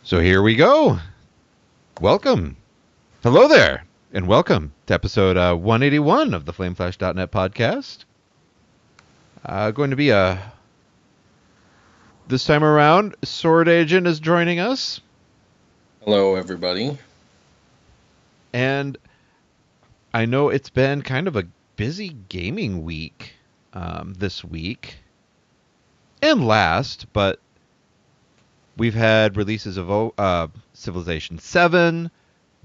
So here we go. Welcome. Hello there, and welcome to episode 181 of the FlameFlash.net podcast. Going to be this time around, Swordagent is joining us, Hello, everybody. and I know it's been kind of a busy gaming week this week and last, but we've had releases of Civilization 7.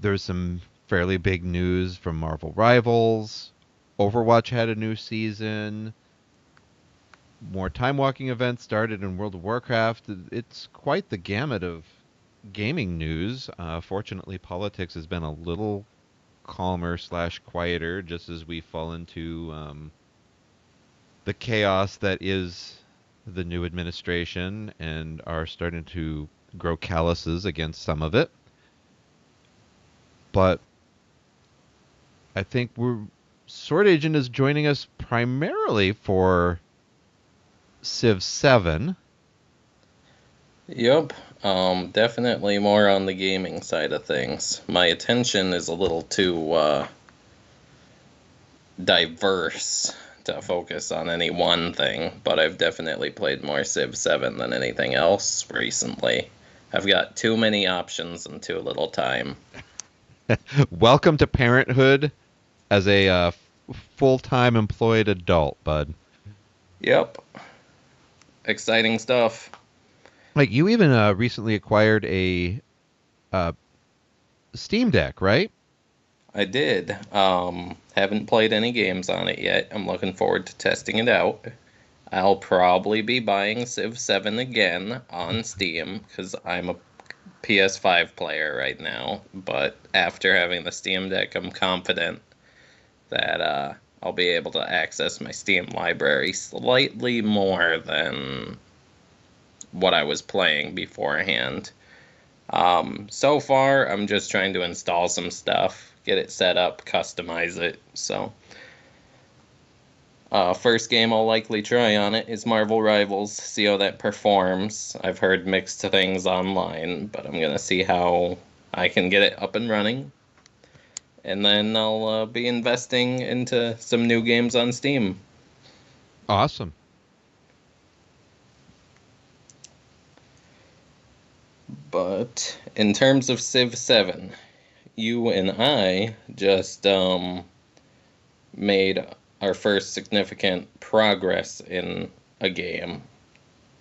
There's some fairly big news from Marvel Rivals. Overwatch had a new season. More time walking events started in World of Warcraft. It's quite the gamut of gaming news. Fortunately, politics has been a little calmer / quieter, just as we fall into the chaos that is the new administration and are starting to grow calluses against some of it. But I think Sword Agent is joining us primarily for Civ 7. Yep, definitely more on the gaming side of things. My attention is a little too diverse to focus on any one thing, but I've definitely played more Civ 7 than anything else recently. I've got too many options and too little time. Welcome to parenthood as a full-time employed adult, bud. Yep, exciting stuff. Like you even recently acquired a uh, Steam Deck, right? I did. Haven't played any games on it yet. I'm looking forward to testing it out. I'll probably be buying Civ 7 again on Steam because I'm a PS5 player right now. But after having the Steam Deck, I'm confident that I'll be able to access my Steam library slightly more than what I was playing beforehand. So far, I'm just trying to install some stuff, get it set up, customize it. So, first game I'll likely try on it is Marvel Rivals, see how that performs. I've heard mixed things online, but I'm going to see how I can get it up and running. And then I'll be investing into some new games on Steam. Awesome. But in terms of Civ 7, you and I just made our first significant progress in a game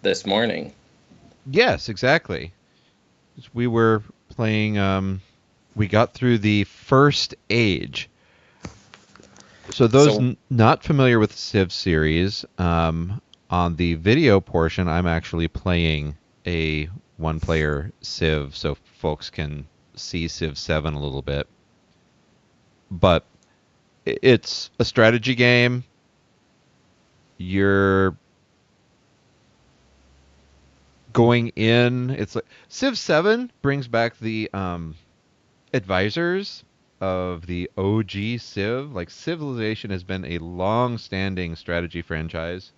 this morning. Yes, exactly. We were playing. We got through the first age. So those So, not familiar with the Civ series, on the video portion, I'm actually playing a one-player Civ, so folks can see Civ 7 a little bit. But it's a strategy game. You're going in. It's like Civ 7 brings back the advisors of the OG Civ. Like Civilization has been a long-standing strategy franchise.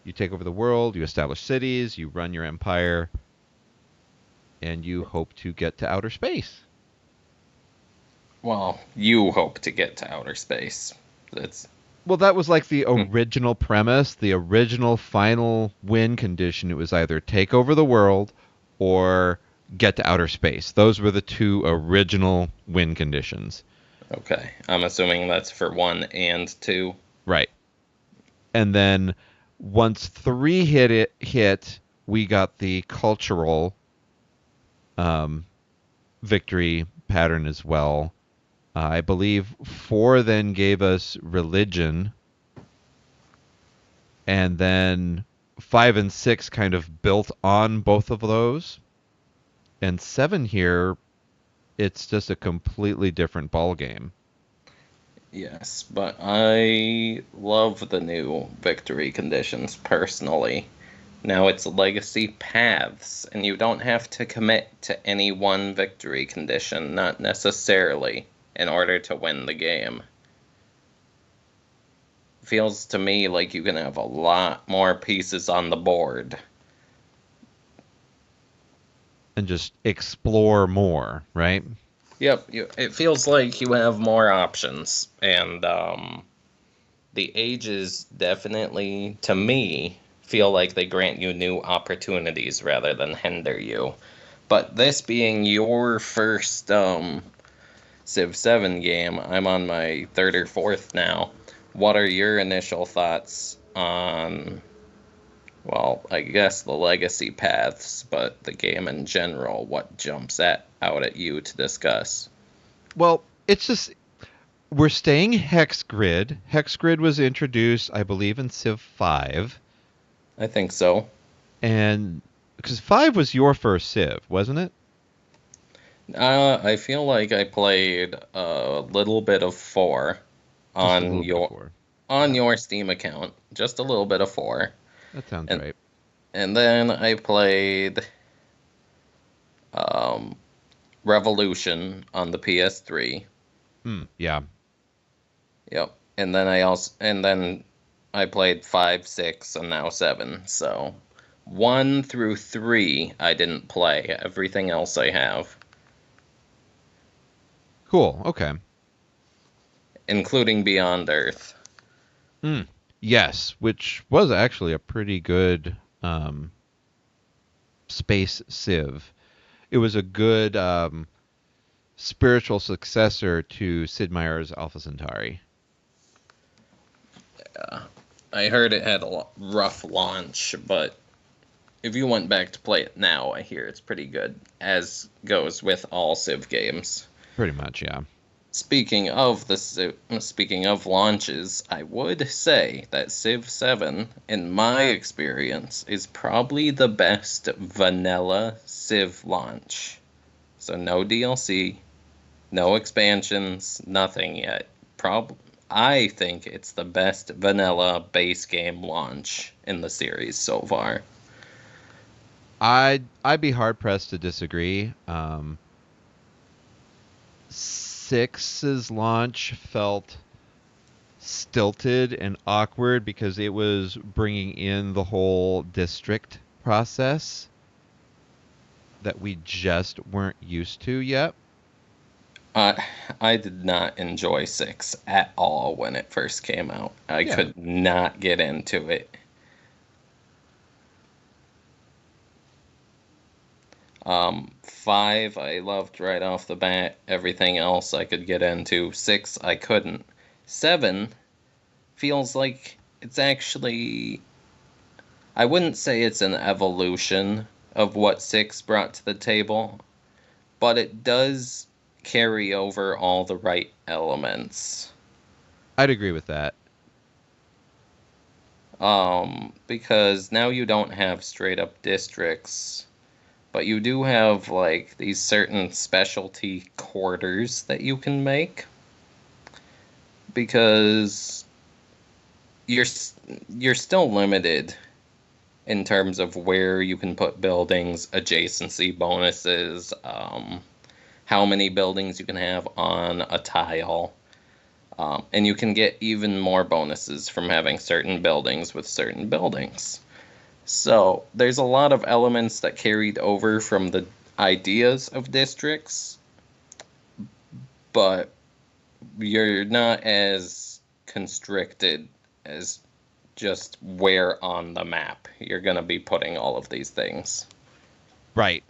You take over the world, you establish cities, you run your empire, and you hope to get to outer space. well, you hope to get to outer space. That's Well, that was like the original premise, the original final win condition. It was either take over the world or get to outer space. Those were the two original win conditions. okay. I'm assuming that's for 1 and 2. Right. And then once 3 hit, we got the cultural victory pattern as well. I believe 4 then gave us religion, and then 5 and 6 kind of built on both of those. And 7 here, it's just a completely different ball game. Yes, but I love the new victory conditions personally. Now it's legacy paths, and you don't have to commit to any one victory condition, not necessarily, in order to win the game. Feels to me like you can have a lot more pieces on the board. and just explore more, right? Yep, it feels like you have more options, and the ages definitely, to me, feel like they grant you new opportunities rather than hinder you. But this being your first Civ 7 game, I'm on my third or fourth now. What are your initial thoughts on, well, I guess the legacy paths, but the game in general? What jumps out at you to discuss? Well, it's just we're staying hex grid. Hex grid was introduced, I believe, in Civ 5, I think so. and because 5 was your first Civ, wasn't it? I feel like I played a little bit of 4 Just a on little bit of your 4. on Yeah, your Steam account, just a little bit of 4, that sounds and right. and then I played um, Revolution on the PS3. Yeah. Yep, and then I played 5, 6, and now 7. So 1 through 3 I didn't play. Everything else I have, Cool. Okay. including Beyond Earth. Mm. Yes, which was actually a pretty good space Civ. It was a good spiritual successor to Sid Meier's Alpha Centauri. I heard it had a rough launch, but if you went back to play it now, I hear it's pretty good, as goes with all Civ games. Pretty much, yeah. Speaking of launches, I would say that Civ 7, in my experience, is probably the best vanilla Civ launch. So no DLC, no expansions, nothing yet. I think it's the best vanilla base game launch in the series so far. I'd be hard pressed to disagree. Six's launch felt stilted and awkward because it was bringing in the whole district process that we just weren't used to yet. I I did not enjoy 6 at all when it first came out. I Yeah. could not get into it. 5 I loved right off the bat. Everything else I could get into. 6 I couldn't. 7 feels like it's actually, I wouldn't say it's an evolution of what 6 brought to the table, but it does carry over all the right elements. I'd agree with that. Because now you don't have straight up districts, but you do have like these certain specialty quarters that you can make because you're you're still limited in terms of where you can put buildings, adjacency bonuses, how many buildings you can have on a tile. And you can get even more bonuses from having certain buildings with certain buildings. So there's a lot of elements that carried over from the ideas of districts, but you're not as constricted as just where on the map you're going to be putting all of these things. Right.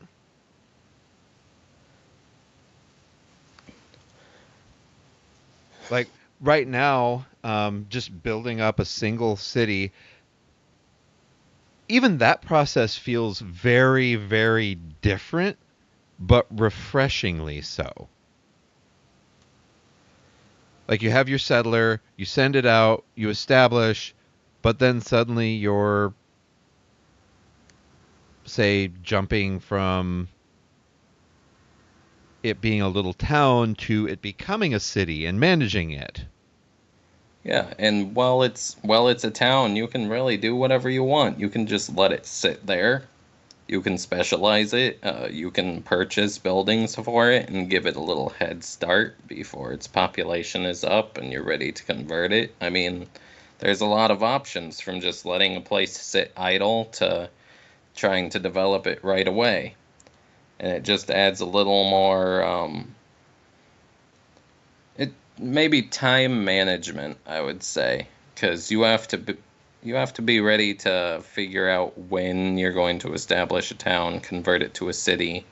Like right now, just building up a single city, even that process feels very, very different, but refreshingly so. Like you have your settler, you send it out, you establish, but then suddenly you're, say, jumping from it being a little town to it becoming a city and managing it. Yeah, and while it's a town, you can really do whatever you want. You can just let it sit there. You can specialize it. You can purchase buildings for it and give it a little head start before its population is up and you're ready to convert it. I mean, there's a lot of options from just letting a place sit idle to trying to develop it right away. and it just adds a little more it maybe time management, I would say, because you have to be ready to figure out when you're going to establish a town, convert it to a city,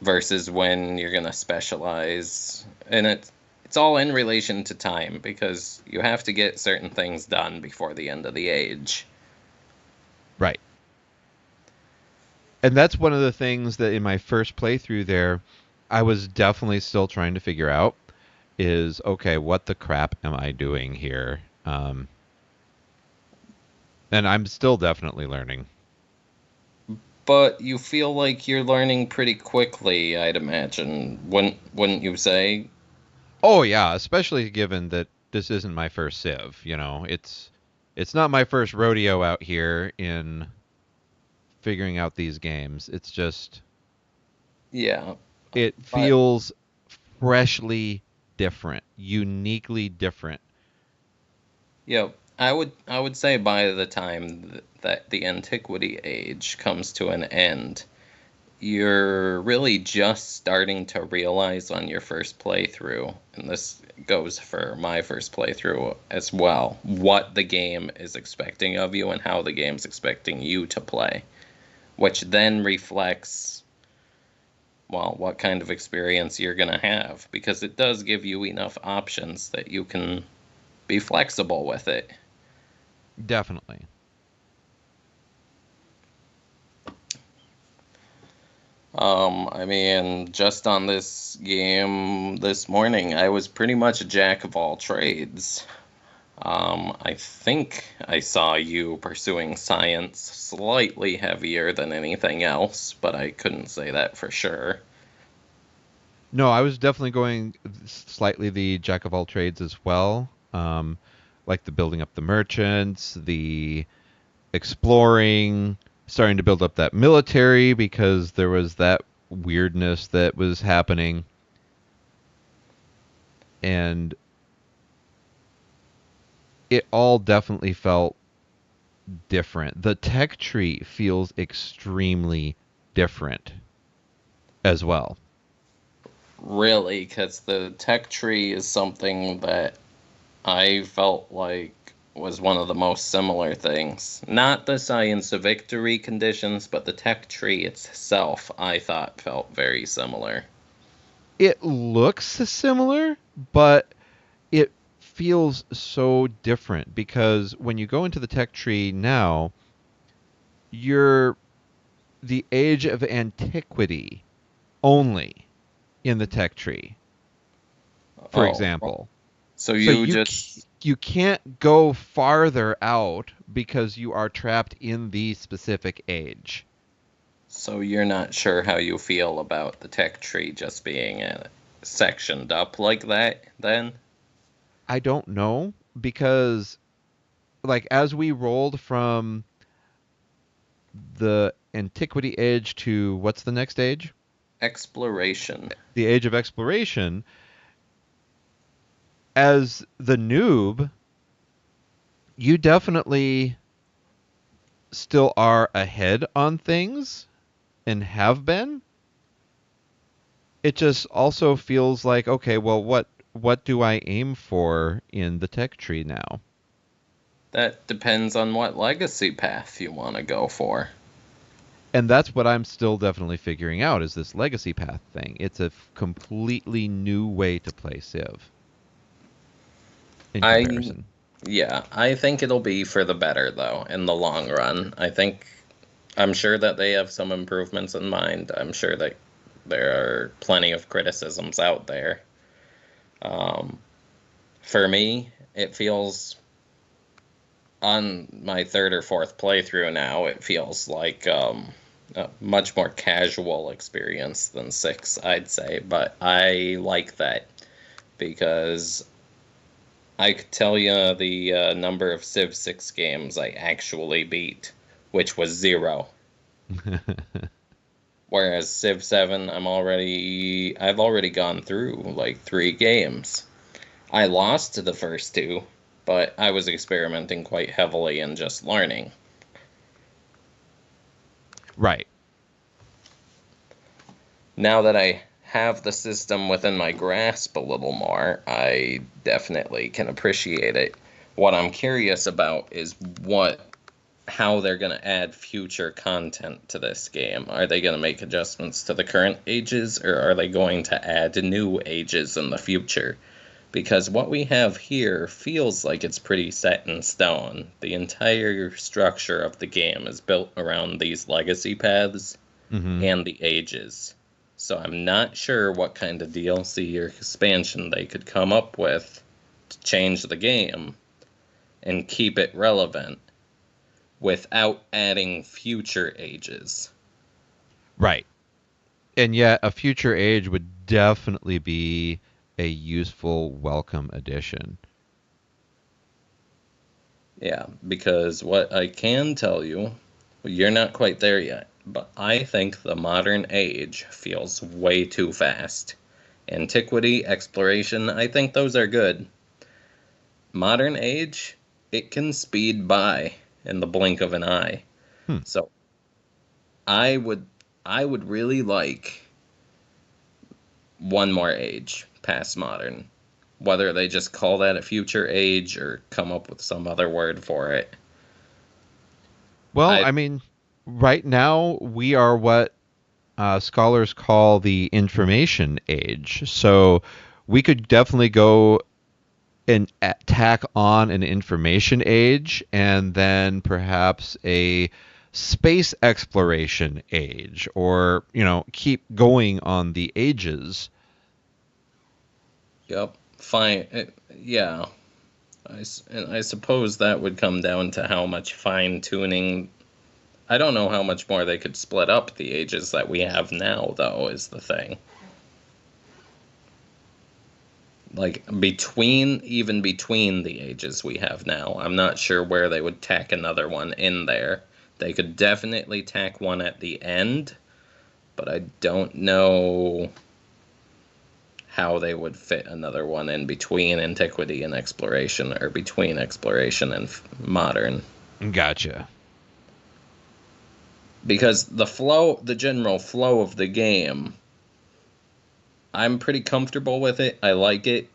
versus when you're going to specialize. And it's all in relation to time because you have to get certain things done before the end of the age. Right. And that's one of the things that in my first playthrough there, I was definitely still trying to figure out is, okay, what the crap am I doing here? And I'm still definitely learning. But you feel like you're learning pretty quickly, I'd imagine. Wouldn't you say? Oh yeah, especially given that this isn't my first Civ. It's not my first rodeo out here in figuring out these games. It's just Yeah. it But feels freshly different, uniquely different. yeah, I would say by the time that the antiquity age comes to an end, you're really just starting to realize on your first playthrough, and this goes for my first playthrough as well, what the game is expecting of you and how the game's expecting you to play, which then reflects, well, what kind of experience you're going to have, because it does give you enough options that you can be flexible with it. Definitely. I mean, just on this game this morning, I was pretty much a jack of all trades. I think I saw you pursuing science slightly heavier than anything else, but I couldn't say that for sure. No, I was definitely going slightly the jack of all trades as well. Like the building up the merchants, the exploring, starting to build up that military because there was that weirdness that was happening. And it all definitely felt different. The tech tree feels extremely different as well. Really, because the tech tree is something that I felt like was one of the most similar things. Not the science of victory conditions, but the tech tree itself, I thought felt very similar. It looks similar, but it feels so different because when you go into the tech tree now, you're the age of antiquity only in the tech tree, for Oh, example. so So you just you can't go farther out because you are trapped in the specific age. so you're not sure how you feel about the tech tree just being sectioned up like that, then? I don't know because like as we rolled from the antiquity age to what's the next age? Exploration. The age of exploration. As the noob, you definitely still are ahead on things and have been. It just also feels like, okay, well, what do I aim for in the tech tree now? That depends on what legacy path you want to go for. And that's what I'm still definitely figuring out is this legacy path thing. It's a completely new way to play Civ in I comparison. Yeah, I think it'll be for the better though in the long run. I'm sure that they have some improvements in mind. I'm sure that there are plenty of criticisms out there. Um, for me, it feels on my third or fourth playthrough now, it feels like a much more casual experience than six, I'd say. But I like that because I could tell you the number of Civ 6 games I actually beat, which was zero. Whereas Civ 7, I've already gone through like three games. I lost to the first two, but I was experimenting quite heavily and just learning. Right. now that I have the system within my grasp a little more, I definitely can appreciate it. What I'm curious about is how they're going to add future content to this game. Are they going to make adjustments to the current ages, or are they going to add new ages in the future? Because what we have here feels like it's pretty set in stone. The entire structure of the game is built around these legacy paths Mm-hmm. and the ages. So I'm not sure what kind of DLC or expansion they could come up with to change the game and keep it relevant without adding future ages. Right. And yet, a future age would definitely be a useful, welcome addition. Yeah, because what I can tell you, you're not quite there yet, but I think the modern age feels way too fast. Antiquity, exploration, I think those are good. Modern age, it can speed by in the blink of an eye. Hmm. So I would I would really like one more age past modern. Whether they just call that a future age or come up with some other word for it. Well, I I mean, right now we are what scholars call the information age. So we could definitely go and tack on an information age and then perhaps a space exploration age, or, keep going on the ages. Yep. Fine. Yeah. And I suppose that would come down to how much fine tuning. I don't know how much more they could split up the ages that we have now, though, is the thing. Like, even between the ages we have now, I'm not sure where they would tack another one in there. They could definitely tack one at the end, but I don't know how they would fit another one in between antiquity and exploration, or between exploration and modern. Gotcha. Because the general flow of the game, I'm pretty comfortable with it. I like it.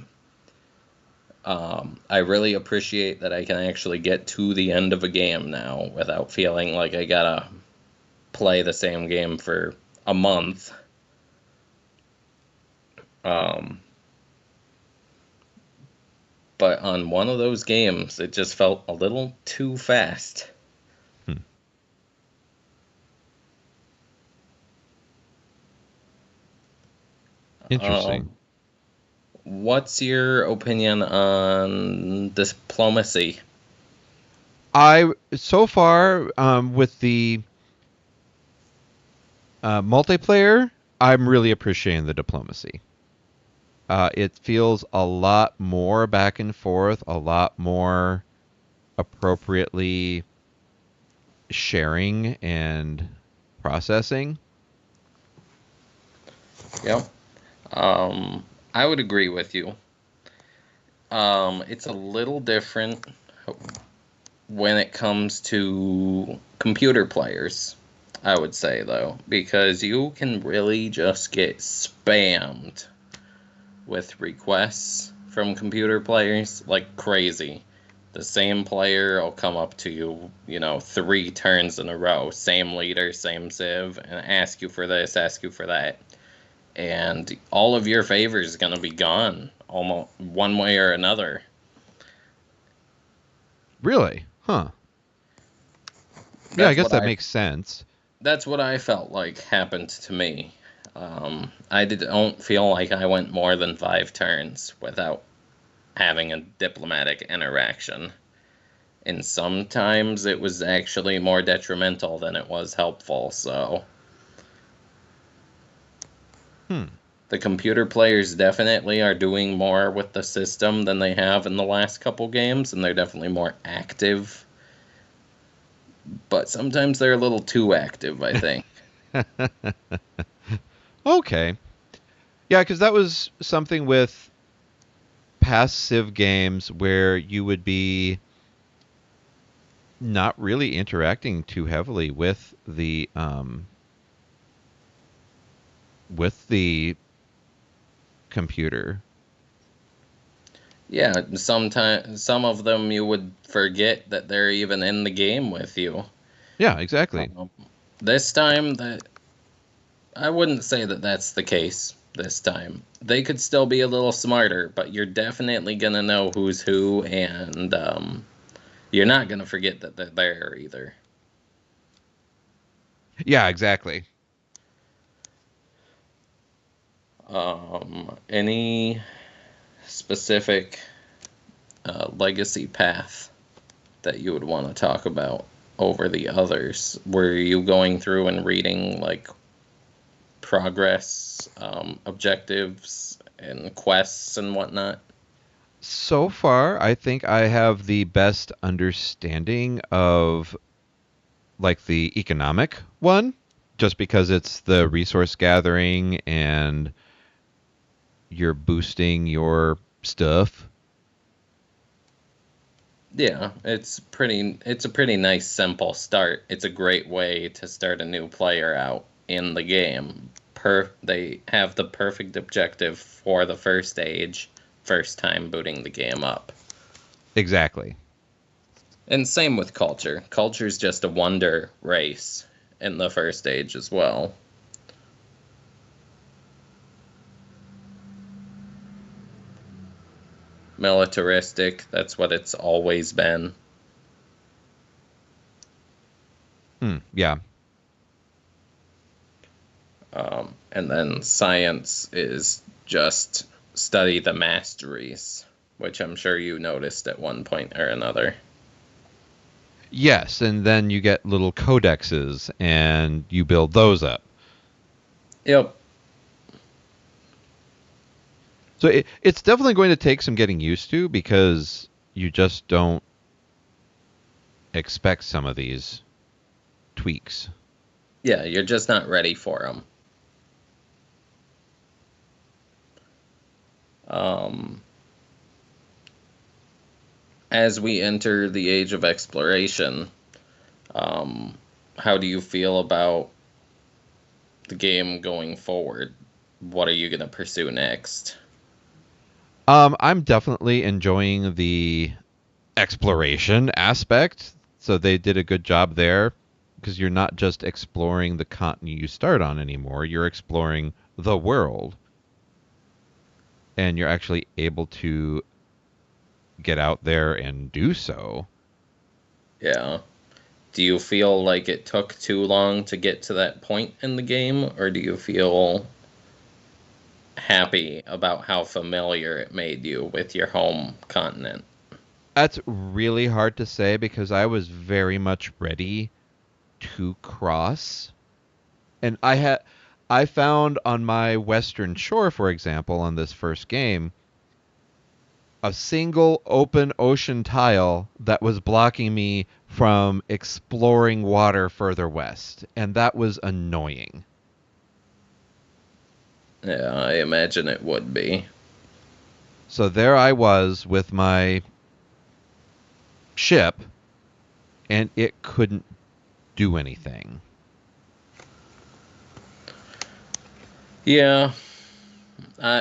I really appreciate that I can actually get to the end of a game now without feeling like I gotta play the same game for a month. Um, but on one of those games, it just felt a little too fast. Hmm. Interesting. Um, what's your opinion on diplomacy? I so far, with the multiplayer, I'm really appreciating the diplomacy. It feels a lot more back and forth, a lot more appropriately sharing and processing. Yep. I would agree with you. It's a little different when it comes to computer players, I would say, though, because you can really just get spammed with requests from computer players like crazy. The same player will come up to you, 3 turns in a row, same leader, same civ, and ask you for this, ask you for that. And all of your favors is going to be gone, almost one way or another. Really? Huh. Yeah, I That's guess what that I makes sense. that's what I felt like happened to me. Don't feel like I went more than 5 turns without having a diplomatic interaction. And sometimes it was actually more detrimental than it was helpful, so Hmm. the computer players definitely are doing more with the system than they have in the last couple games, and they're definitely more active. But sometimes they're a little too active, I think. Okay. Yeah, because that was something with passive games where you would be not really interacting too heavily with the computer. Yeah, sometimes some of them you would forget that they're even in the game with you. Yeah, exactly. Um, this time, that I wouldn't say that that's the case. This time, they could still be a little smarter, but you're definitely gonna know who's who, and you're not gonna forget that they're there either. Yeah, exactly. Any specific legacy path that you would want to talk about over the others? Were you going through and reading like progress, objectives, and quests and whatnot? So far, I think I have the best understanding of like the economic one, just because it's the resource gathering and you're boosting your stuff. Yeah, it's a pretty nice simple start. It's a great way to start a new player out in the game. They have the perfect objective for the first stage, first time booting the game up. Exactly. And same with culture. Culture's just a wonder race in the first stage as well. Militaristic, that's what it's always been. Yeah. And then science is just study the masteries, which I'm sure you noticed at one point or another. Yes, and then you get little codexes and you build those up. Yep. So it's definitely going to take some getting used to because you just don't expect some of these tweaks. Yeah, you're just not ready for them. Um, as we enter the age of exploration, um, how do you feel about the game going forward? What are you going to pursue next? I'm definitely enjoying the exploration aspect. So they did a good job there because you're not just exploring the continent you start on anymore. You're exploring the world and you're actually able to get out there and do so. Yeah. Do you feel like it took too long to get to that point in the game, or do you feel happy about how familiar it made you with your home continent? That's really hard to say because I was very much ready to cross. And I found on my western shore, for example, on this first game, a single open ocean tile that was blocking me from exploring water further west, and that was annoying. Yeah, I imagine it would be. So there I was with my ship, and it couldn't do anything. Yeah.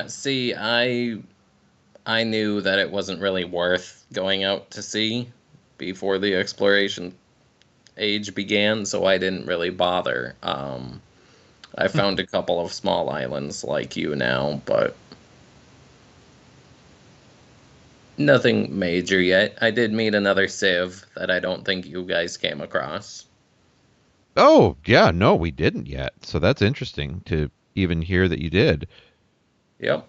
See, I knew that it wasn't really worth going out to sea before the exploration age began, so I didn't really bother. I found a couple of small islands like you now, but nothing major yet. I did meet another Civ that I don't think you guys came across. Oh, yeah, no, we didn't yet. So that's interesting to even hear that you did. Yep.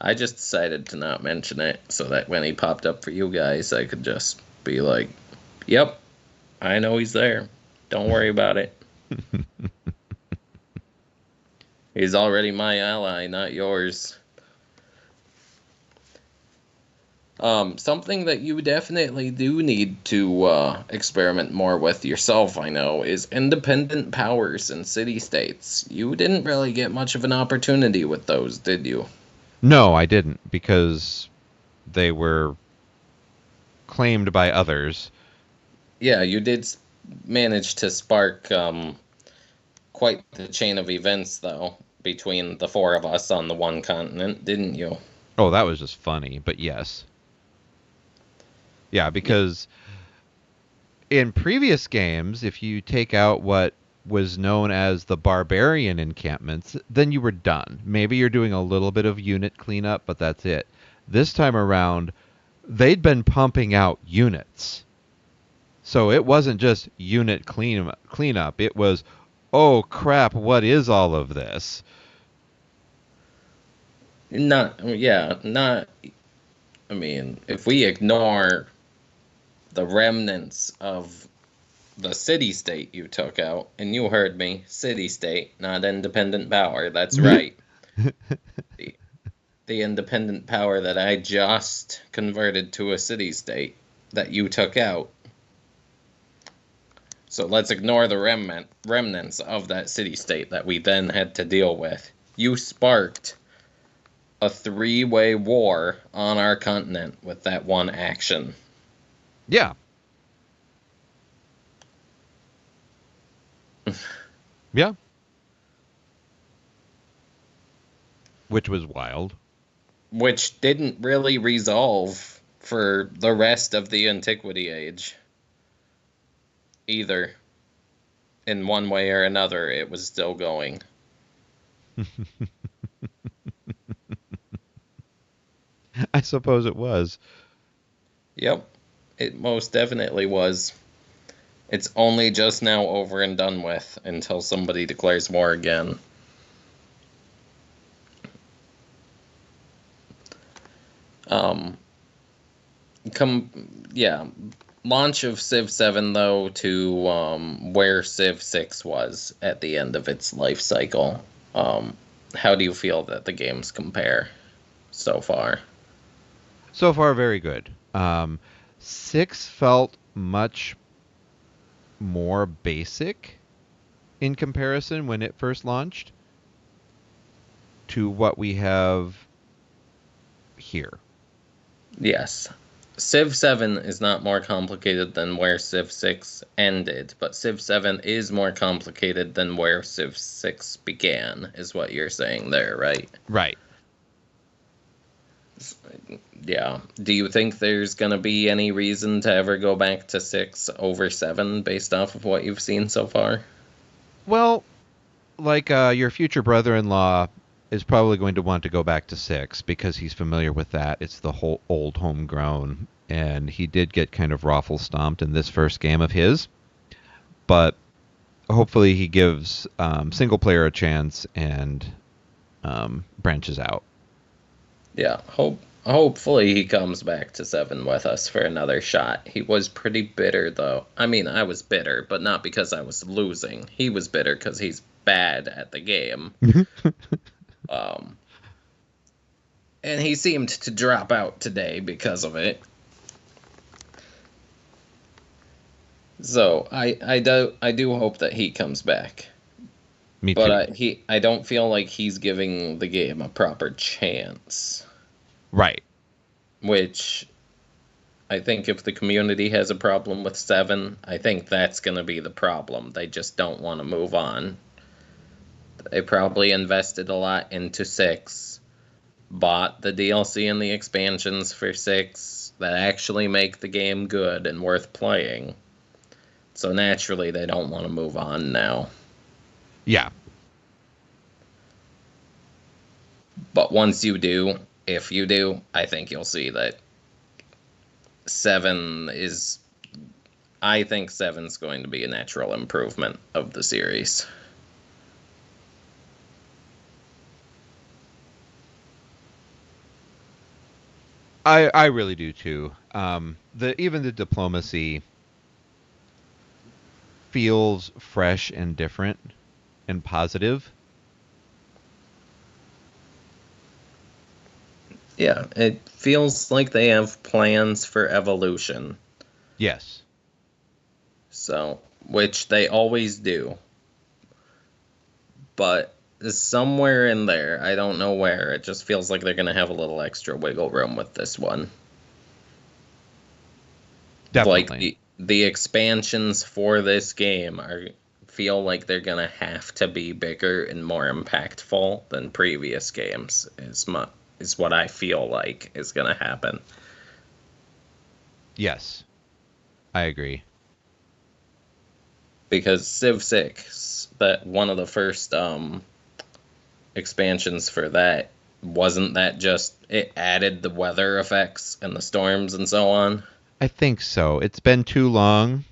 I just decided to not mention it so that when he popped up for you guys, I could just be like, yep, I know he's there. Don't worry about it. He's already my ally, not yours. Something that you definitely do need to experiment more with yourself, I know, is independent powers and city states. You didn't really get much of an opportunity with those, did you? No, I didn't because they were claimed by others. Yeah, you did manage to spark quite the chain of events, though. between the four of us on the one continent, didn't you? Oh, that was just funny, but yes. Yeah, Yeah. because in previous games, if you take out what was known as the barbarian encampments, then you were done. Maybe you're doing a little bit of unit cleanup, but that's it. This time around, they'd been pumping out units. So it wasn't just unit cleanup. It was, oh crap, what is all of this? Not, I mean, if we ignore the remnants of the city state you took out, and you heard me, city state, not independent power, that's right. The, the independent power that I just converted to a city state that you took out. So let's ignore the remnants of that city state that we then had to deal with. You sparked a three-way war on our continent with that one action. Yeah. Yeah. Which was wild. Which didn't really resolve for the rest of the Antiquity Age either. In one way or another, it was still going. I suppose it was. Yep, it most definitely was. It's only just now over and done with until somebody declares war again. Um, yeah, launch of Civ 7 though to where Civ 6 was at the end of its life cycle. How do you feel that the games compare so far? So far, very good. 6 felt much more basic in comparison when it first launched to what we have here. Yes. Civ 7 is not more complicated than where Civ 6 ended, but Civ 7 is more complicated than where Civ 6 began, is what you're saying there, right? Right. Yeah. Do you think there's going to be any reason to ever go back to 6 over 7 based off of what you've seen so far? Well, like your future brother-in-law is probably going to want to go back to 6 because he's familiar with that. It's the whole old homegrown, and he did get kind of raffle stomped in this first game of his. But hopefully he gives single player a chance and branches out. Yeah, hopefully he comes back to 7 with us for another shot. He was pretty bitter though. I mean, I was bitter, but not because I was losing. He was bitter cuz he's bad at the game. Um and he seemed to drop out today because of it. So, I do hope that he comes back. Me But too. I don't feel like he's giving the game a proper chance, Right. which I think if the community has a problem with 7, I think that's going to be the problem. They just don't want to move on. They probably invested a lot into 6, bought the DLC and the expansions for 6 that actually make the game good and worth playing. So naturally, they don't want to move on now. Yeah. But once you do, if you do, I think you'll see that 7 is. I think 7's going to be a natural improvement of the series. I really do too. Even the diplomacy feels fresh and different and positive. Yeah, it feels like they have plans for evolution. Yes. So, which they always do. But somewhere in there, I don't know where, it just feels like they're going to have a little extra wiggle room with this one. Like Definitely. the expansions for this game are feel like they're gonna have to be bigger and more impactful than previous games. Is what I feel like is gonna happen. Yes, I agree. Because Civ 6, that one of the first expansions for that, wasn't that just it added the weather effects and the storms and so on? I think so. It's been too long.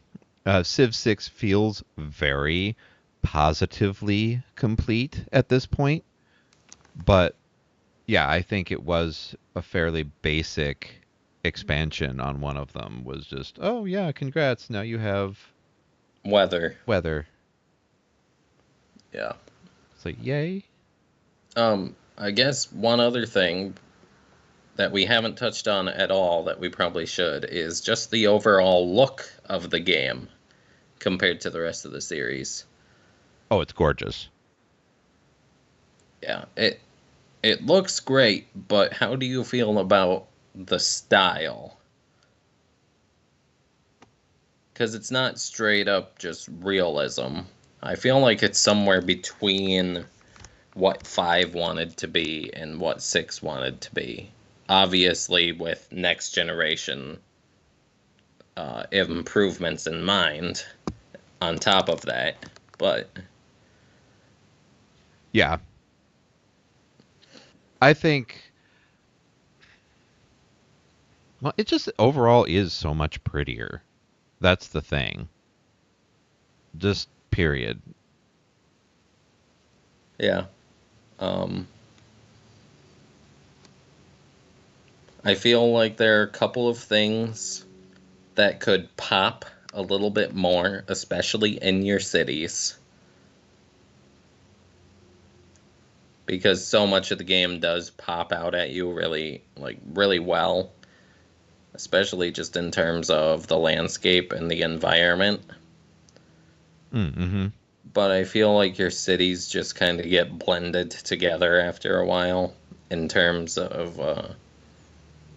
Civ 6 feels very positively complete at this point. But yeah, I think it was a fairly basic expansion on one of them. Was just, oh yeah, congrats. Now you have Weather. weather. Yeah. It's like, yay. I guess one other thing that we haven't touched on at all that we probably should is just the overall look of the game compared to the rest of the series. Oh, it's gorgeous. Yeah, it looks great, but how do you feel about the style? Because it's not straight up just realism. I feel like it's somewhere between what 5 wanted to be and what 6 wanted to be. Obviously, with next generation improvements in mind on top of that. But Yeah. I think, well, it just overall is so much prettier. That's the thing. Just period. yeah, I feel like there are a couple of things that could pop a little bit more, especially in your cities, because so much of the game does pop out at you really well, especially just in terms of the landscape and the environment. Mm-hmm. But I feel like your cities just kind of get blended together after a while in terms of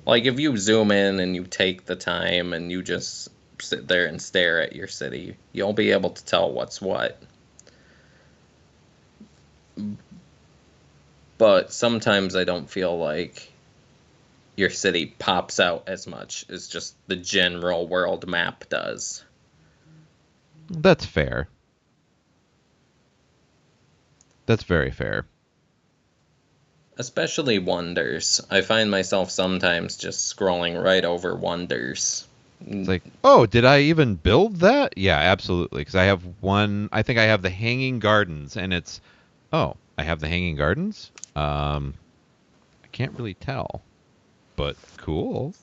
like if you zoom in and you take the time and you just sit there and stare at your city, you'll be able to tell what's what. But sometimes I don't feel like your city pops out as much as just the general world map does. That's fair. That's very fair. Especially wonders. I find myself sometimes just scrolling right over wonders. It's like, oh, did I even build that? Yeah, absolutely. Because I have one. I think I have the hanging gardens, and it's, oh, I have the hanging gardens. I can't really tell, but cool.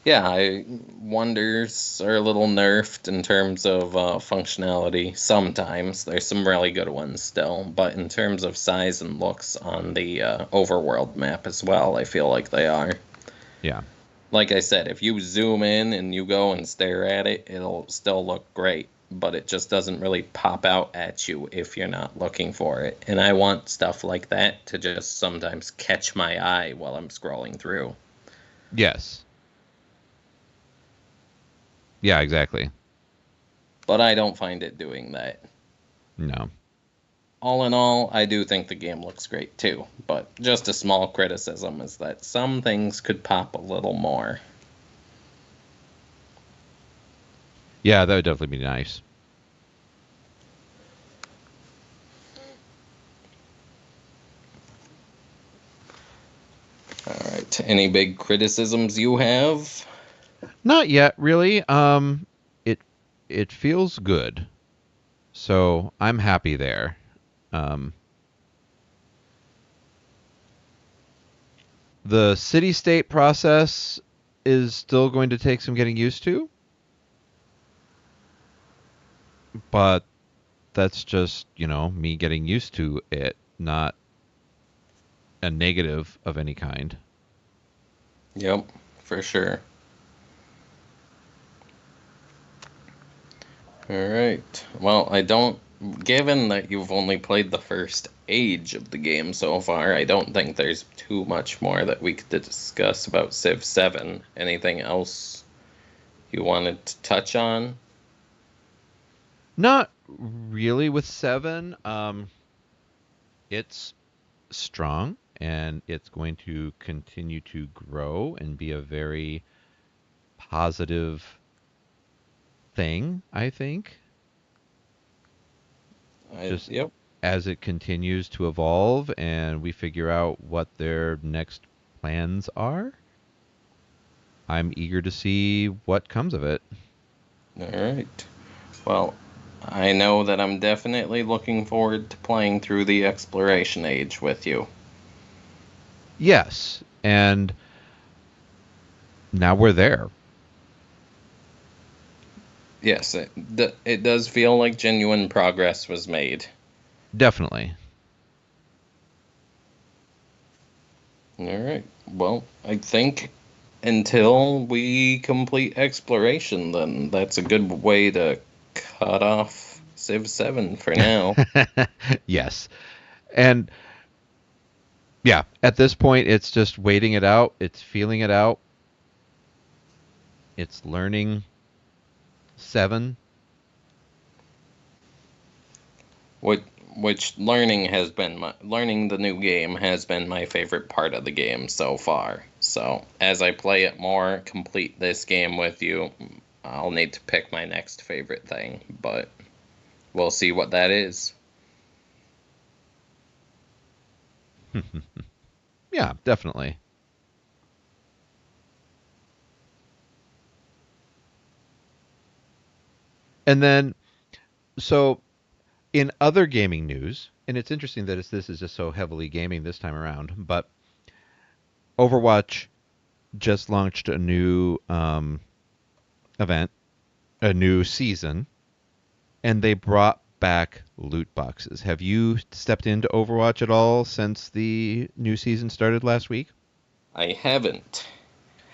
Yeah, wonders are a little nerfed in terms of functionality. Sometimes there's some really good ones still, but in terms of size and looks on the overworld map as well, I feel like they are. Yeah. Like I said, if you zoom in and you go and stare at it, it'll still look great, but it just doesn't really pop out at you if you're not looking for it. And I want stuff like that to just sometimes catch my eye while I'm scrolling through. Yes. Yeah. Exactly. But I don't find it doing that. No. All in all, I do think the game looks great too, but just a small criticism is that some things could pop a little more. Yeah, that would definitely be nice. All right, any big criticisms you have? Not yet, really. It feels good, so I'm happy there. Um, the city state process is still going to take some getting used to, but that's just, me getting used to it, not a negative of any kind. Yep, for sure. All right. Well, I don't. Given that you've only played the first age of the game so far, I don't think there's too much more that we could discuss about Civ 7. Anything else you wanted to touch on? Not really with 7. It's strong and it's going to continue to grow and be a very positive thing, I think. Just Yep. as it continues to evolve and we figure out what their next plans are, I'm eager to see what comes of it. All right. Well, I know that I'm definitely looking forward to playing through the Exploration Age with you. Yes, and now we're there. Yes, it does feel like genuine progress was made. Definitely. All right. Well, I think until we complete exploration, then that's a good way to cut off Civ 7 for now. Yes. And yeah, at this point, it's just waiting it out. It's feeling it out. It's learning 7. Which, which learning the new game has been my favorite part of the game so far. So as I play it more, complete this game with you, I'll need to pick my next favorite thing, but we'll see what that is. Yeah, definitely. And then, so in other gaming news, and it's interesting that this is just so heavily gaming this time around, but Overwatch just launched a new event, a new season, and they brought back loot boxes. Have you stepped into Overwatch at all since the new season started last week? I haven't.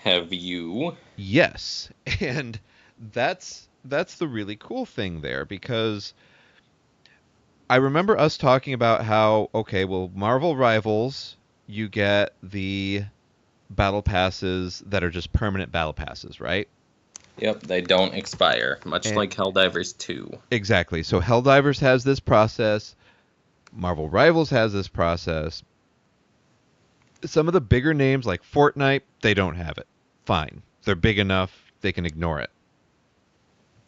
Have you? Yes. And that's the really cool thing there because I remember us talking about how okay, well Marvel Rivals you get the battle passes that are just permanent battle passes, right? Yep, they don't expire, much And like Helldivers 2. exactly. So Helldivers has this process, Marvel Rivals has this process. Some of the bigger names like Fortnite, they don't have it. Fine. They're big enough, they can ignore it.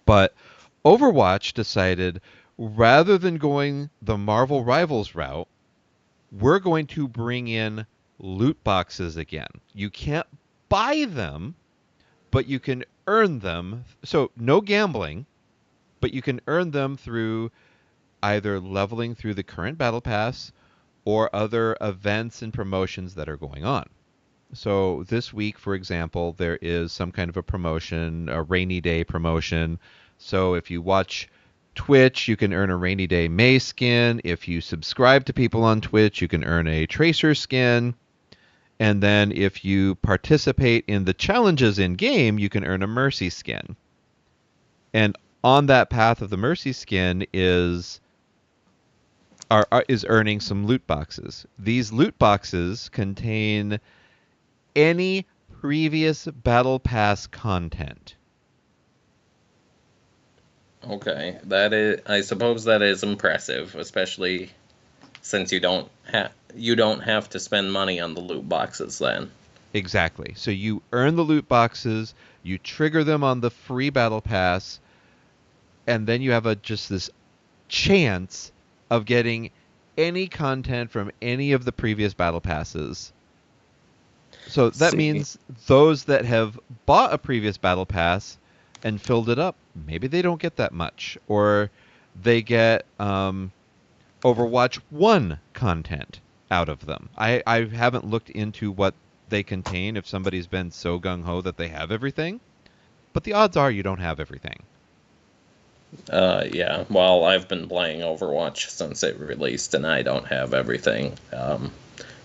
But Overwatch decided rather than going the Marvel Rivals route, we're going to bring in loot boxes again. You can't buy them, but you can earn them. So no gambling, but you can earn them through either leveling through the current battle pass or other events and promotions that are going on. So this week, for example, there is some kind of a promotion, a rainy day promotion. So if you watch Twitch, you can earn a rainy day May skin. If you subscribe to people on Twitch, you can earn a Tracer skin. And then if you participate in the challenges in game, you can earn a Mercy skin. And on that path of the Mercy skin is earning some loot boxes. These loot boxes contain any previous battle pass content. Okay, I suppose that is impressive, especially since you don't have to spend money on the loot boxes then. Exactly. So you earn the loot boxes, you trigger them on the free battle pass, and then you have a just this chance of getting any content from any of the previous battle passes. So that See, means those that have bought a previous battle pass and filled it up, maybe they don't get that much, or they get Overwatch 1 content out of them. I haven't looked into what they contain if somebody's been so gung ho that they have everything, but the odds are you don't have everything. yeah, well, I've been playing Overwatch since it released, and I don't have everything.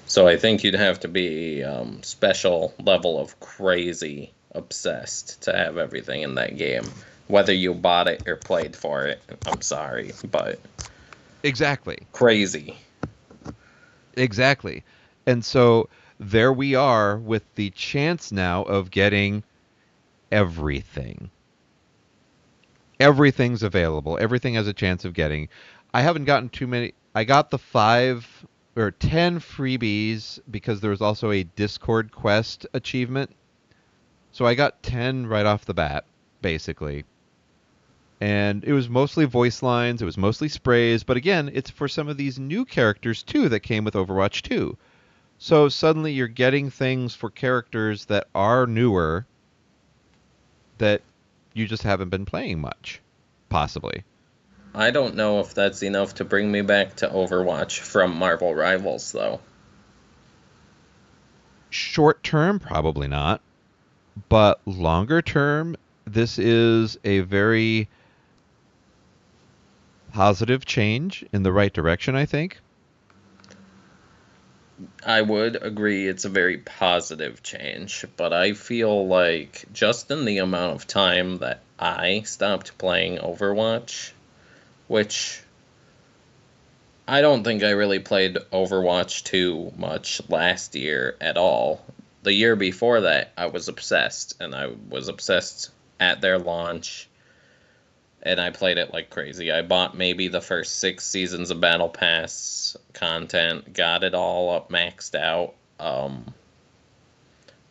So I think you'd have to be special level of crazy obsessed to have everything in that game. Whether you bought it or played for it, I'm sorry, but Exactly. crazy. Exactly. And so there we are with the chance now of getting everything. Everything's available. Everything has a chance of getting. I haven't gotten too many. I got the 5 or 10 freebies because there was also a Discord quest achievement. So I got 10 right off the bat, basically. And it was mostly voice lines, it was mostly sprays, but again, it's for some of these new characters too that came with Overwatch 2. So suddenly you're getting things for characters that are newer that you just haven't been playing much, possibly. I don't know if that's enough to bring me back to Overwatch from Marvel Rivals, though. Short term, probably not, but longer term, this is a very positive change in the right direction, I think. I would agree it's a very positive change, but I feel like just in the amount of time that I stopped playing Overwatch, which I don't think I really played Overwatch 2 much last year at all. The year before that, I was obsessed, and I was obsessed at their launch, and I played it like crazy. I bought maybe the first 6 seasons of Battle Pass content, got it all up maxed out.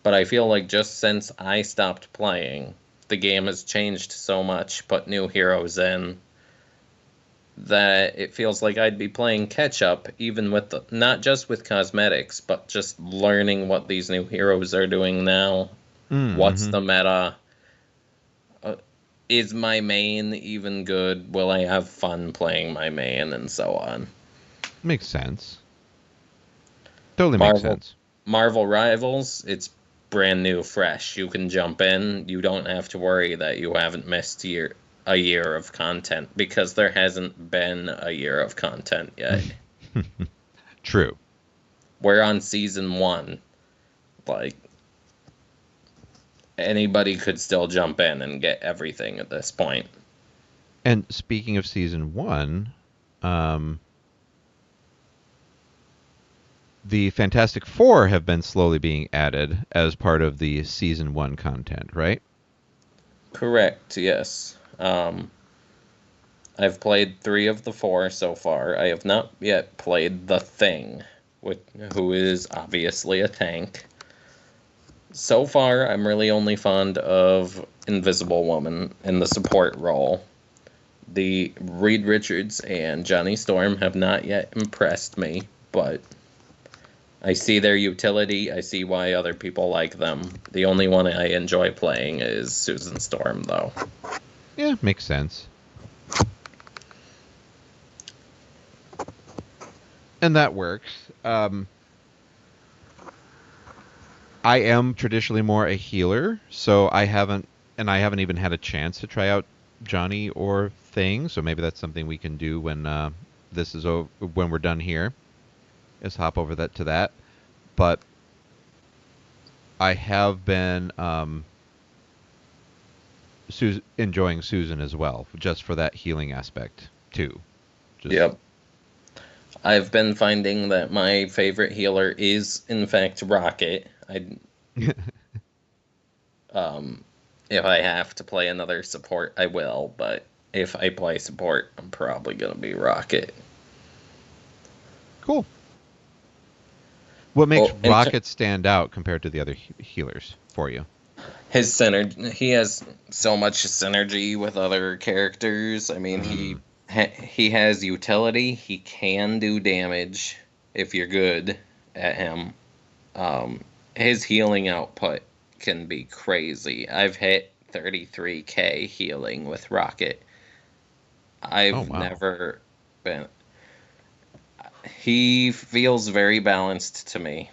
But I feel like just since I stopped playing, the game has changed so much, put new heroes in, that it feels like I'd be playing catch up, even with not just with cosmetics, but just learning what these new heroes are doing now. What's Mm-hmm. the meta? Is my main even good? Will I have fun playing my main, and so on? Makes sense. Totally makes Marvel sense. Marvel Rivals, it's brand new, fresh. You can jump in. You don't have to worry that you haven't missed a year of content because there hasn't been a year of content yet. True. We're on season 1. Like, anybody could still jump in and get everything at this point. And speaking of season 1, um, the Fantastic Four have been slowly being added as part of the season 1 content, right? Correct, yes. I've played 3 of the 4 so far. I have not yet played The Thing, who is obviously a tank. So far, I'm really only fond of Invisible Woman in the support role. The Reed Richards and Johnny Storm have not yet impressed me, but I see their utility. I see why other people like them. The only one I enjoy playing is Susan Storm, though. Yeah, makes sense. And that works. I am traditionally more a healer, so I haven't even had a chance to try out Johnny or Thing. So maybe that's something we can do when this is over, when we're done here. Is hop over that to that. But I have been enjoying Susan as well, just for that healing aspect too. Just Yep. I've been finding that my favorite healer is, in fact, Rocket. Um, if I have to play another support, I will, but if I play support, I'm probably going to be Rocket. cool. What makes Oh, Rocket stand out compared to the other healers for you? his synergy, he has so much synergy with other characters. I mean, Mm. he has utility. He can do damage if you're good at him. Um, his healing output can be crazy. I've hit 33k healing with Rocket. Oh I've wow. never been. He feels very balanced to me.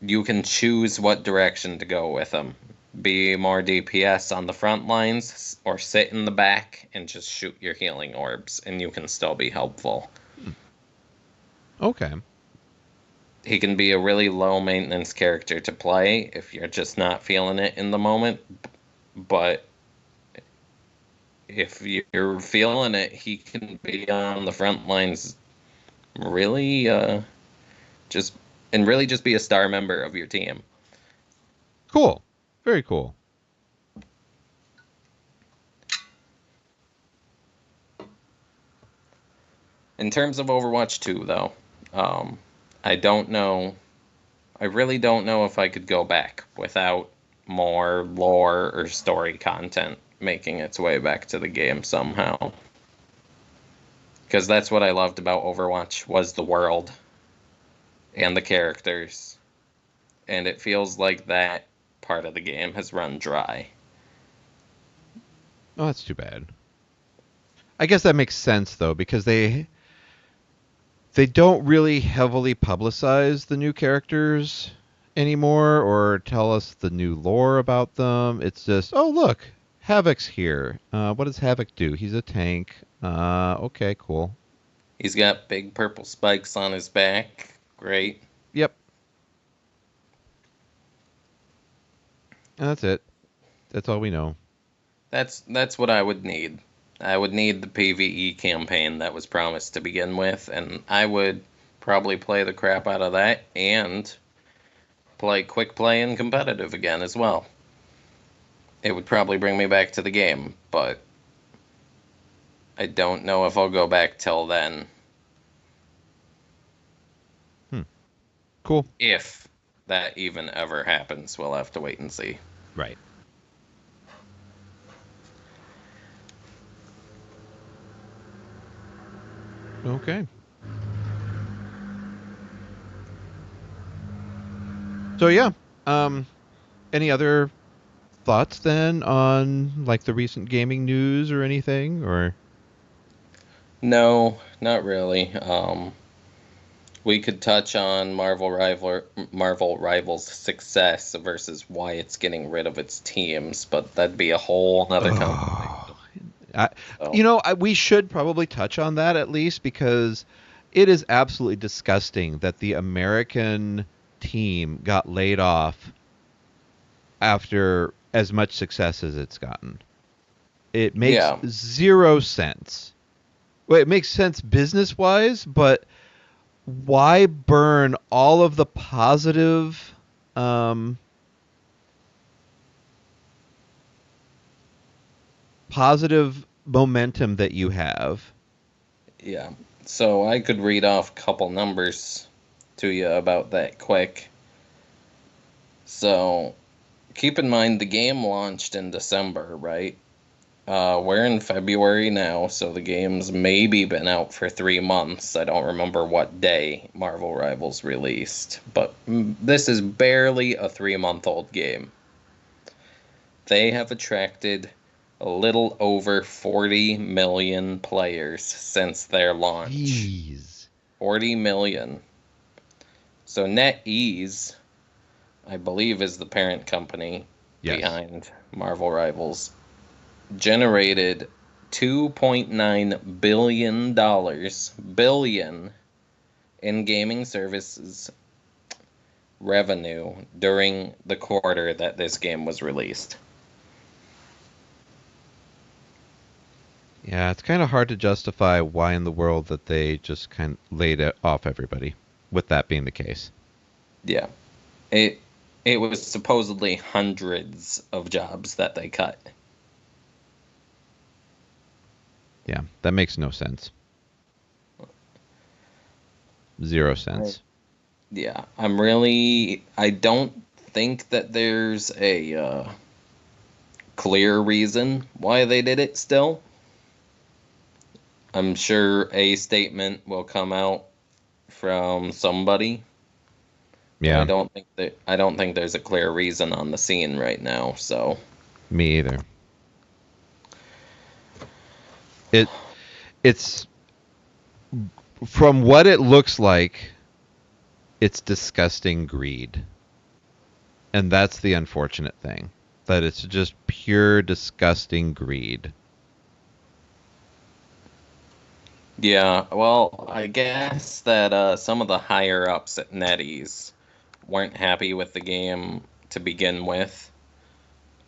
You can choose what direction to go with him. Be more DPS on the front lines, or sit in the back and just shoot your healing orbs, and you can still be helpful. Hmm. Okay. He can be a really low maintenance character to play if you're just not feeling it in the moment, but if you're feeling it, he can be on the front lines really just and really just be a star member of your team. Cool. Very cool. In terms of Overwatch 2, though, I don't know. I really don't know if I could go back without more lore or story content making its way back to the game somehow. Because that's what I loved about Overwatch was the world and the characters. And it feels like that part of the game has run dry. Oh, that's too bad. I guess that makes sense though, because they don't really heavily publicize the new characters anymore or tell us the new lore about them. It's just, oh look, Havoc's here. What does Havoc do? He's a tank. Okay, cool. He's got big purple spikes on his back. Great. Yep, and that's it. That's all we know. That's what I would need. I would need the PvE campaign that was promised to begin with, and I would probably play the crap out of that and play quick play and competitive again as well. It would probably bring me back to the game, but I don't know if I'll go back till then. Cool. If that even ever happens, we'll have to wait and see. Right. Okay. So yeah. Um, any other thoughts then on like the recent gaming news or anything or? No, not really. We could touch on Marvel Rivals' success versus why it's getting rid of its teams, but that'd be a whole other conversation. Oh, I, So, we should probably touch on that at least because it is absolutely disgusting that the American team got laid off after as much success as it's gotten. It makes yeah, zero sense. Well, it makes sense business wise, but why burn all of the um, positive momentum that you have? yeah. So I could read off a couple numbers to you about that quick. So keep in mind the game launched in December, right? We're in February now, so the game's maybe been out for 3 months. I don't remember what day Marvel Rivals released, but this is barely a 3-month-old game. They have attracted a little over 40 million players since their launch. Jeez. 40 million. So NetEase, I believe, is the parent company Yes. behind Marvel Rivals, generated $2.9 billion in gaming services revenue during the quarter that this game was released. Yeah, it's kind of hard to justify why in the world that they just kind of laid it off everybody, with that being the case. Yeah. It it was supposedly hundreds of jobs that they cut. Yeah, that makes no sense. Zero I, sense. yeah, I don't think that there's a clear reason why they did it still. I'm sure a statement will come out from somebody, but Yeah, I don't think there's a clear reason on the scene right now. So me either. It it's from what it looks like, it's disgusting greed. And that's the unfortunate thing. That it's just pure disgusting greed. yeah, well, I guess that some of the higher ups at Netease weren't happy with the game to begin with.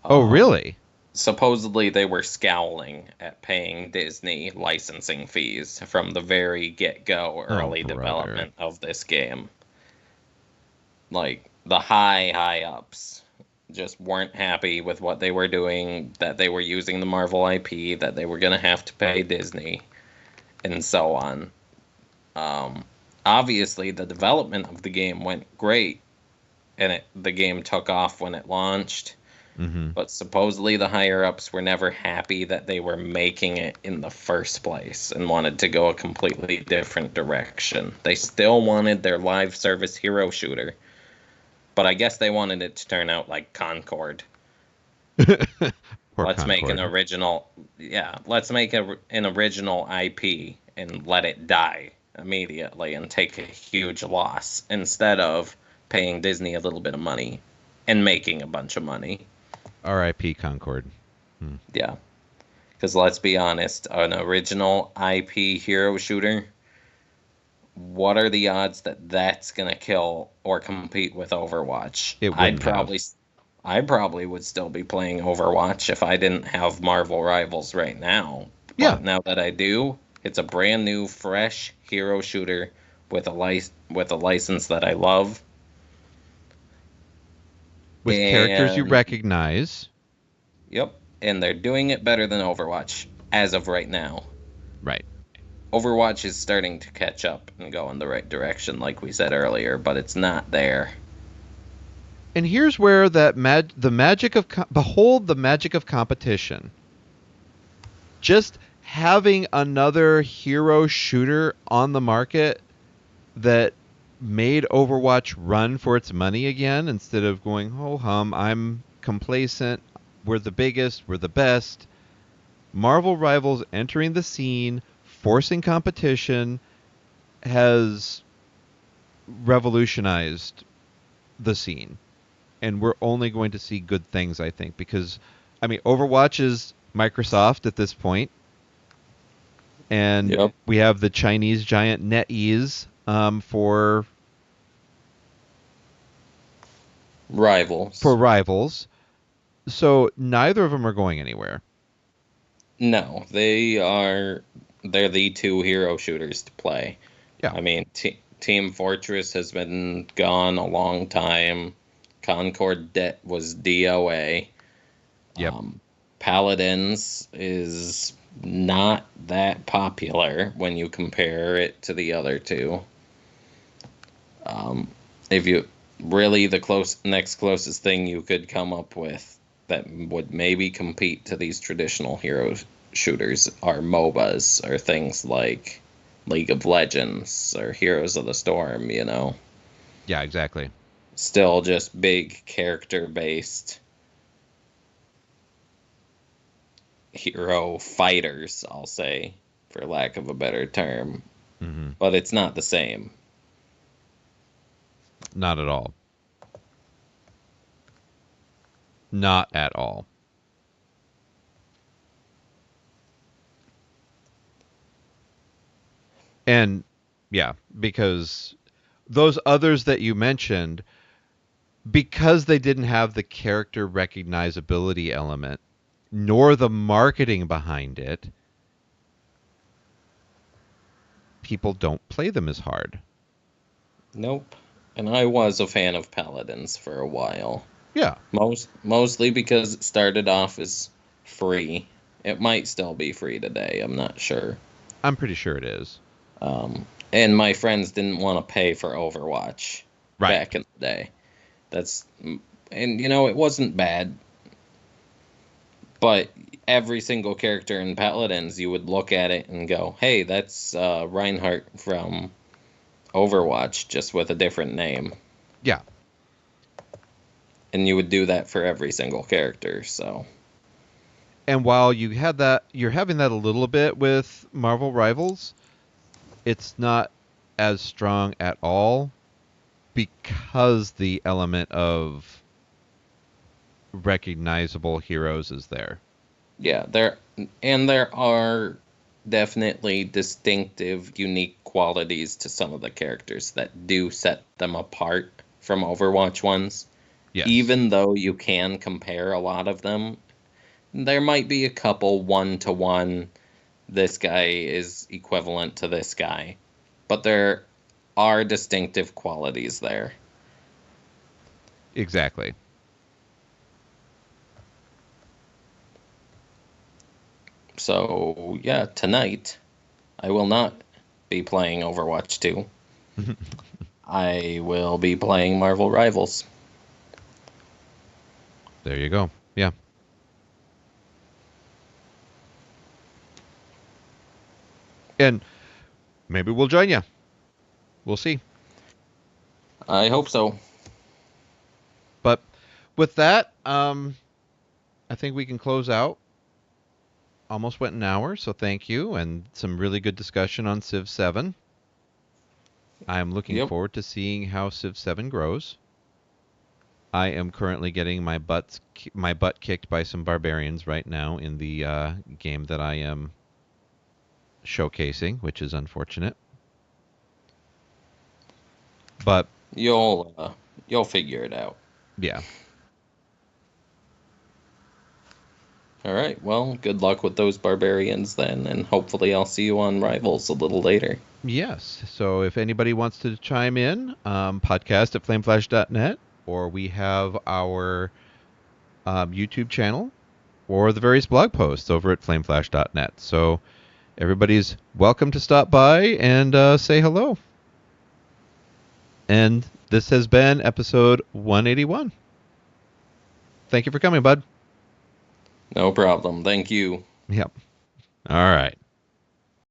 Oh, Um, really? Supposedly they were scowling at paying Disney licensing fees from the very get-go Oh, early brother. development of this game. Like the high ups just weren't happy with what they were doing, that they were using the Marvel IP, that they were going to have to pay Disney, and so on. Um, Obviously, the development of the game went great, and the game took off when it launched. Mm-hmm. But supposedly, the higher ups were never happy that they were making it in the first place and wanted to go a completely different direction. They still wanted their live service hero shooter, but I guess they wanted it to turn out like Concord. Poor Let's make an Concord. original, yeah, let's make an original IP and let it die immediately and take a huge loss instead of paying Disney a little bit of money and making a bunch of money. R.I.P. Concord. Yeah. Because let's be honest, an original IP hero shooter, what are the odds that that's gonna kill or compete with Overwatch? It wouldn't have. I probably would still be playing Overwatch if I didn't have Marvel Rivals right now. Yeah, But now that I do, it's a brand new, fresh hero shooter with a license that I love, with characters you and recognize. yep, and they're doing it better than Overwatch as of right now. Right. Overwatch is starting to catch up and go in the right direction, like we said earlier, but it's not there. And here's where the magic of behold the magic of competition. Just having another hero shooter on the market that made Overwatch run for its money again instead of going, "Oh hum, I'm complacent. We're the biggest, we're the best." Marvel Rivals entering the scene, forcing competition has revolutionized the scene. And we're only going to see good things, I think, because I mean, Overwatch is Microsoft at this point, and Yep. we have the Chinese giant NetEase for Rivals. Rivals. So neither of them are going anywhere. No, they're the two hero shooters to play. Yeah. I mean, Team Fortress has been gone a long time. Concord Debt was DOA. Yep. Paladins is not that popular when you compare it to the other two. If you really the next closest thing you could come up with that would maybe compete to these traditional hero shooters are MOBAs or things like League of Legends or Heroes of the Storm, you know. Yeah, exactly. Still just big character based hero fighters, I'll say, for lack of a better term. Hmm. But it's not the same. Not at all. Not at all. And yeah, because those others that you mentioned, because they didn't have the character recognizability element, nor the marketing behind it, people don't play them as hard. Nope. And I was a fan of Paladins for a while. Yeah, Mostly because it started off as free. It might still be free today, I'm not sure. I'm pretty sure it is. And my friends didn't want to pay for Overwatch Right. back in the day. That's and you know it wasn't bad, but every single character in Paladins, you would look at it and go, "Hey, that's Reinhardt from Overwatch, just with a different name." Yeah. And you would do that for every single character. So And while you had that, you're having that a little bit with Marvel Rivals, it's not as strong at all because the element of recognizable heroes is there. yeah, there are definitely distinctive, unique qualities to some of the characters that do set them apart from Overwatch ones. Yes. Even though you can compare a lot of them, there might be a couple one to one. This guy is equivalent to this guy, but there are distinctive qualities there. Exactly. So, yeah, tonight I will not be playing Overwatch 2. I will be playing Marvel Rivals. There you go. Yeah. And maybe we'll join you. We'll see. I hope so. But with that, I think we can close out. Almost went an hour, so thank you, and some really good discussion on Civ 7. I'm looking Yep. forward to seeing how Civ 7 grows. I am currently getting my butt kicked by some barbarians right now in the game that I am showcasing, which is unfortunate. But You'll figure it out. yeah. All right. Well, good luck with those barbarians then, and hopefully I'll see you on Rivals a little later. Yes. So if anybody wants to chime in, podcast at flameflash.net, or we have our YouTube channel, or the various blog posts over at flameflash.net. So everybody's welcome to stop by and say hello. And this has been episode 181. Thank you for coming, bud. No problem. Thank you. Yep. All right.